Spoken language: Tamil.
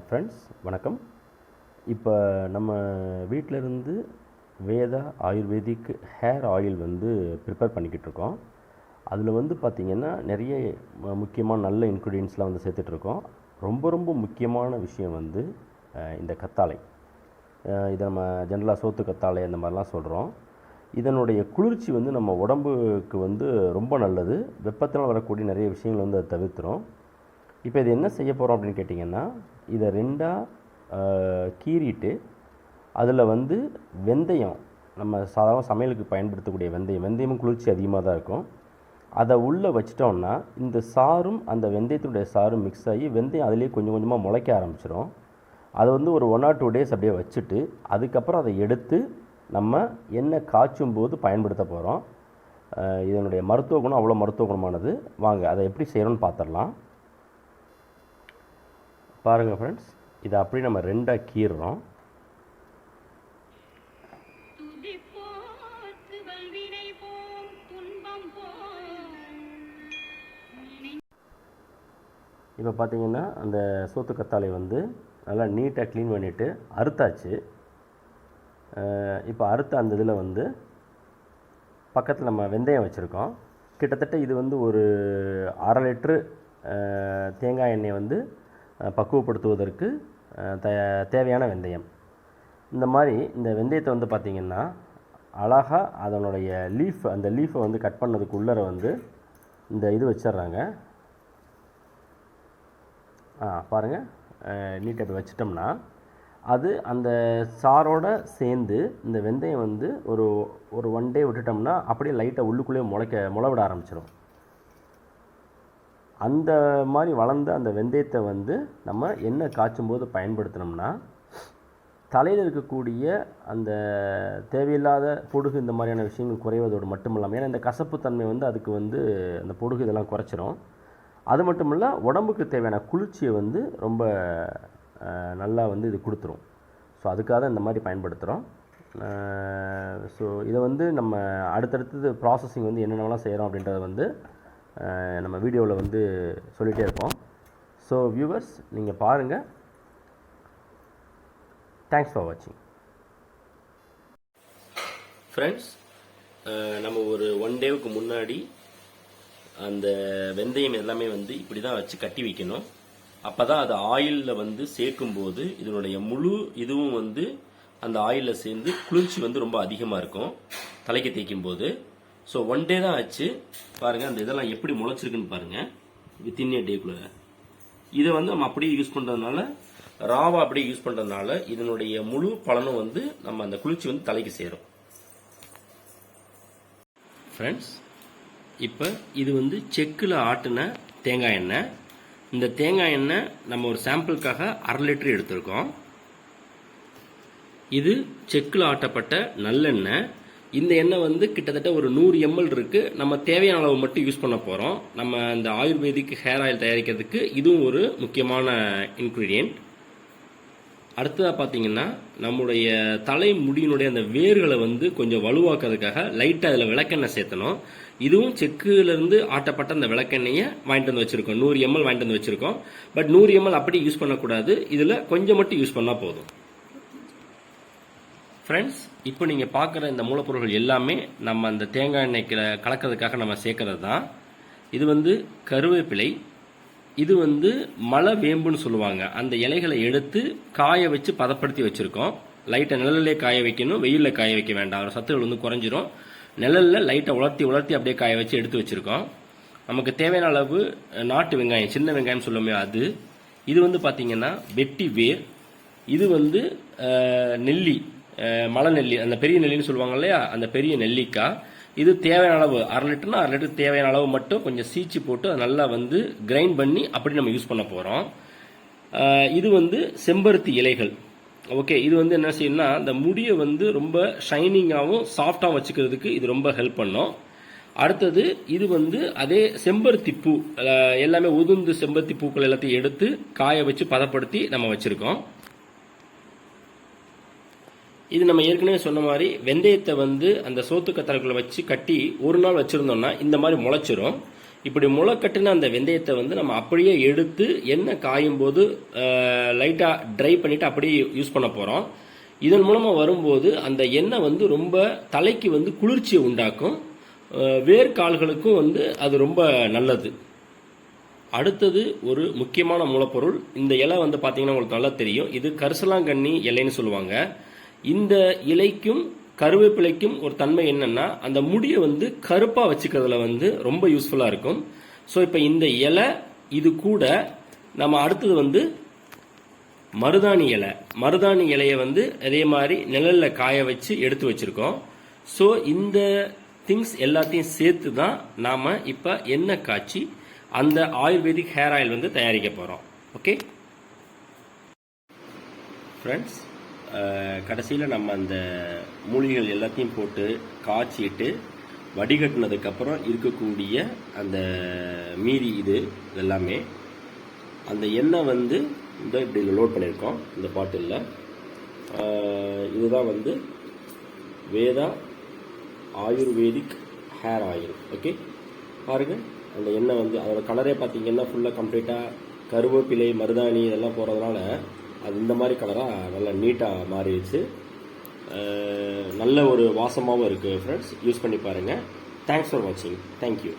ஃப்ரெண்ட்ஸ் வணக்கம். இப்போ நம்ம வீட்டிலேருந்து Veda Ayurvedic hair oil prepare பண்ணிக்கிட்டு இருக்கோம். அதில் பார்த்திங்கன்னா நிறைய முக்கியமான நல்ல இன்க்ரீடியன்ட்ஸ்லாம் சேர்த்துட்ருக்கோம். ரொம்ப முக்கியமான விஷயம் இந்த கத்தாழை. இதை நம்ம ஜென்ரலாக சோத்து கத்தாழை அந்த மாதிரிலாம் சொல்கிறோம். இதனுடைய குளிர்ச்சி நம்ம உடம்புக்கு ரொம்ப நல்லது. வெப்பத்தினால் வரக்கூடிய நிறைய விஷயங்கள் அதை தவிர்த்துரும். இப்போ இது என்ன செய்ய போகிறோம் அப்படின்னு கேட்டிங்கன்னா, இதை ரெண்டாக கீறிட்டு அதில் வெந்தயம், நம்ம சாதாரண சமையலுக்கு பயன்படுத்தக்கூடிய வெந்தயமும் குளிர்ச்சி அதிகமாக தான் இருக்கும். அதை உள்ளே வச்சிட்டோம்னா இந்த சாரும் அந்த வெந்தயத்தினுடைய சாரும் மிக்ஸ் ஆகி வெந்தயம் அதிலே கொஞ்சம் கொஞ்சமாக முளைக்க ஆரம்பிச்சிடும். அதை ஒரு 1 or 2 days அப்படியே வச்சுட்டு அதுக்கப்புறம் அதை எடுத்து நம்ம எண்ணெய் காய்ச்சும் போது பயன்படுத்த போகிறோம். இதனுடைய மருத்துவ குணம் அவ்வளோ மருத்துவ குணமானது. வாங்க அதை எப்படி செய்கிறோன்னு பார்த்துடலாம். பாருங்கள் ஃப்ரெண்ட்ஸ், இதை அப்படி நம்ம ரெண்டாக கீறுறோம். இப்போ பார்த்தீங்கன்னா அந்த சோத்து கத்தாழை நல்லா நீட்டாக க்ளீன் பண்ணிவிட்டு அறுத்தாச்சு. இப்போ அறுத்த அந்த இதில் பக்கத்தில் நம்ம வெந்தயம் வச்சுருக்கோம். கிட்டத்தட்ட இது ஒரு 1/2 லிட்டரு தேங்காய் எண்ணெய் பக்குவப்படுத்துவதற்கு தேவையான வெந்தயம். இந்த மாதிரி இந்த வெந்தயத்தை பார்த்திங்கன்னா அழகாக அதனுடைய அந்த லீஃபை கட் பண்ணதுக்கு உள்ளர இந்த இது வச்சிட்றாங்க. பாருங்கள், நீட்டாக இப்படி வச்சிட்டோம்னா அது அந்த சாரோடு சேர்ந்து இந்த வெந்தயம் ஒரு 1 day விட்டுட்டோம்னா அப்படியே லைட்டாக உள்ளுக்குள்ளேயே முளை விட ஆரம்பிச்சிடும். அந்த மாதிரி வளர்ந்த அந்த வெந்தயத்தை நம்ம எண்ணெய் காய்ச்சும் போது பயன்படுத்தினோம்னா தலையில் இருக்கக்கூடிய அந்த தேவையில்லாத பொடுகு இந்த மாதிரியான விஷயங்கள் குறைவதோடு மட்டும் இல்லாமல், ஏன்னா இந்த கசப்புத்தன்மை அதுக்கு அந்த பொடுகு இதெல்லாம் குறைச்சிரும். அது மட்டும் இல்லை, உடம்புக்கு தேவையான குளிர்ச்சியை ரொம்ப நல்லா இது கொடுத்துரும். ஸோ அதுக்காக இந்த மாதிரி பயன்படுத்துகிறோம். ஸோ இதை நம்ம அடுத்தடுத்தது ப்ராசஸிங் என்னென்னலாம் செய்கிறோம் அப்படின்றத நம்ம வீடியோவில் சொல்லிகிட்டே இருப்போம். ஸோ வியூவர்ஸ், நீங்கள் பாருங்கள். தேங்க்ஸ் ஃபார் வாட்சிங். ஃப்ரெண்ட்ஸ், நம்ம ஒரு 1 டேவுக்கு முன்னாடி அந்த வெந்தயம் எல்லாமே இப்படி தான் வச்சு கட்டி வைக்கணும். அப்போ தான் அது ஆயிலில் சேர்க்கும்போது இதனுடைய முழு இதுவும் அந்த ஆயிலில் சேர்ந்து குளிர்ச்சி ரொம்ப அதிகமாக இருக்கும் தலைக்கு தேய்க்கும் போது. ஸோ 1 day தான் ஆச்சு. பாருங்கள், அந்த இதெல்லாம் எப்படி முளைச்சிருக்குன்னு பாருங்கள். வித்தின் a டேக்குள்ள இதை நம்ம அப்படியே யூஸ் பண்ணுறதுனால, ராவா அப்படியே யூஸ் பண்ணுறதுனால இதனுடைய முழு பலனும் நம்ம அந்த குளிர்ச்சி தலைக்கு சேரும். ஃப்ரெண்ட்ஸ், இப்போ இது செக்கில் ஆட்டின தேங்காய் எண்ணெய். இந்த தேங்காய் எண்ணெய் நம்ம ஒரு சாம்பிளுக்காக 1/2 லிட்டர் எடுத்திருக்கோம். இது செக்கில் ஆட்டப்பட்ட நல்லெண்ணெய். இந்த எண்ணெய் கிட்டத்தட்ட ஒரு 100 ml இருக்கு. நம்ம தேவையான அளவு மட்டும் யூஸ் பண்ண போகிறோம். நம்ம இந்த ஆயுர்வேதிக் ஹேர் ஆயில் தயாரிக்கிறதுக்கு இதுவும் ஒரு முக்கியமான இன்க்ரீடியன்ட். அடுத்ததாக பார்த்தீங்கன்னா, நம்முடைய தலை முடியினுடைய அந்த வேர்களை கொஞ்சம் வலுவாக்குறதுக்காக லைட்டாக அதில் விளக்கெண்ணெய் சேர்த்தணும். இதுவும் செக்கிலிருந்து ஆட்டப்பட்ட அந்த விளக்கெண்ணெயை வாங்கிட்டு வந்து வச்சுருக்கோம். 100 ml வாங்கிட்டு வந்து வச்சுருக்கோம். பட் 100 ml அப்படி யூஸ் பண்ணக்கூடாது. இதில் கொஞ்சம் மட்டும் யூஸ் பண்ணால் போதும். ஃப்ரெண்ட்ஸ், இப்போ நீங்கள் பார்க்குற இந்த மூலப்பொருட்கள் எல்லாமே நம்ம அந்த தேங்காய் எண்ணெய் கலக்கிறதுக்காக நம்ம சேர்க்கறது தான். இது கருவேப்பிலை. இது மலை வேம்புன்னு சொல்லுவாங்க. அந்த இலைகளை எடுத்து காய வச்சு பதப்படுத்தி வச்சுருக்கோம். லைட்டாக நிழல்லே காய வைக்கணும், வெயிலில் காய வைக்க வேண்டாம். சத்துக்கள் குறைஞ்சிரும். நிழலில் லைட்டை உலர்த்தி அப்படியே காய வச்சு எடுத்து வச்சுருக்கோம். நமக்கு தேவையான அளவு நாட்டு வெங்காயம், சின்ன வெங்காயம் சொல்லுமே அது. இது பார்த்தீங்கன்னா வெட்டி வேர். இது நெல்லி, மலை நெல்லி, அந்த பெரிய நெல்லின்னு சொல்லுவாங்க இல்லையா, அந்த பெரிய நெல்லிக்காய். இது தேவையான அளவு 1/2 லிட்டர்னா 1/2 லிட்டர் தேவையான அளவு மட்டும் கொஞ்சம் சீச்சு போட்டு அதை நல்லா கிரைண்ட் பண்ணி அப்படி நம்ம யூஸ் பண்ண போகிறோம். இது செம்பருத்தி இலைகள். ஓகே, இது என்ன செய்யணும்னா அந்த முடியை ரொம்ப ஷைனிங்காகவும் சாஃப்டாகவும் வச்சுக்கிறதுக்கு இது ரொம்ப ஹெல்ப் பண்ணும். அடுத்தது இது அதே செம்பருத்தி பூ, எல்லாமே உதிர்ந்து செம்பருத்தி பூக்கள் எல்லாத்தையும் எடுத்து காய வச்சு பதப்படுத்தி நம்ம வச்சுருக்கோம். இது நம்ம ஏற்கனவே சொன்ன மாதிரி வெந்தயத்தை அந்த சோத்து கத்தாழைக்குள்ள வச்சு கட்டி 1 நாள் வச்சுருந்தோம்னா இந்த மாதிரி முளைச்சிரும். இப்படி முளை கட்டின அந்த வெந்தயத்தை வந்து நம்ம அப்படியே எடுத்து எண்ணெய் காயும் போது லைட்டாக ட்ரை பண்ணிவிட்டு அப்படியே யூஸ் பண்ண போகிறோம். இதன் மூலமாக வரும்போது அந்த எண்ணெய் வந்து ரொம்ப தலைக்கு வந்து குளிர்ச்சியை உண்டாக்கும், வேர்க்கால்களுக்கும் வந்து அது ரொம்ப நல்லது. அடுத்தது ஒரு முக்கியமான மூலப்பொருள். இந்த இலை வந்து பார்த்தீங்கன்னா உங்களுக்கு நல்லா தெரியும், இது கரிசலாங்கண்ணி இலைன்னு சொல்லுவாங்க. இந்த இலைக்கும் கருவேப்பிலைக்கும் ஒரு தன்மை என்னன்னா, அந்த முடியை வந்து கருப்பாக வச்சுக்கிறதுல வந்து ரொம்ப யூஸ்ஃபுல்லாக இருக்கும். ஸோ இப்போ இந்த இலை இது கூட நம்ம அடுத்தது வந்து மருதாணி இலை. மருதாணி இலையை வந்து அதே மாதிரி நிழலில் காய வச்சு எடுத்து வச்சிருக்கோம். ஸோ இந்த திங்ஸ் எல்லாத்தையும் சேர்த்து தான் நாம் இப்போ எண்ணெய் காய்ச்சி அந்த ஆயுர்வேதிக் ஹேர் ஆயில் வந்து தயாரிக்க போகிறோம். ஓகே ஃப்ரெண்ட்ஸ், கடைசியில் நம்ம அந்த மூலிகைகள் எல்லாத்தையும் போட்டு காய்ச்சிட்டு வடிகட்டினதுக்கப்புறம் இருக்கக்கூடிய அந்த மீதி இது எல்லாமே அந்த எண்ணெய் வந்து இந்த இப்படி லோட் பண்ணியிருக்கோம் இந்த பாட்டிலில். இதுதான் வந்து Veda Ayurvedic hair oil. Okay பாருங்கள், அந்த எண்ணெய் வந்து அதோட கலரே பார்த்தீங்கன்னா ஃபுல்லாக கம்ப்ளீட்டாக கருவேப்பிலை மருதாணி இதெல்லாம் போகிறதுனால அது இந்த மாதிரி கலராக நல்லா நீட்டாக மாறிடுச்சு. நல்ல ஒரு வாசமாகவும் இருக்குது ஃப்ரெண்ட்ஸ். யூஸ் பண்ணி பாருங்கள். தேங்க்ஸ் ஃபார் வாட்சிங். தேங்க்யூ.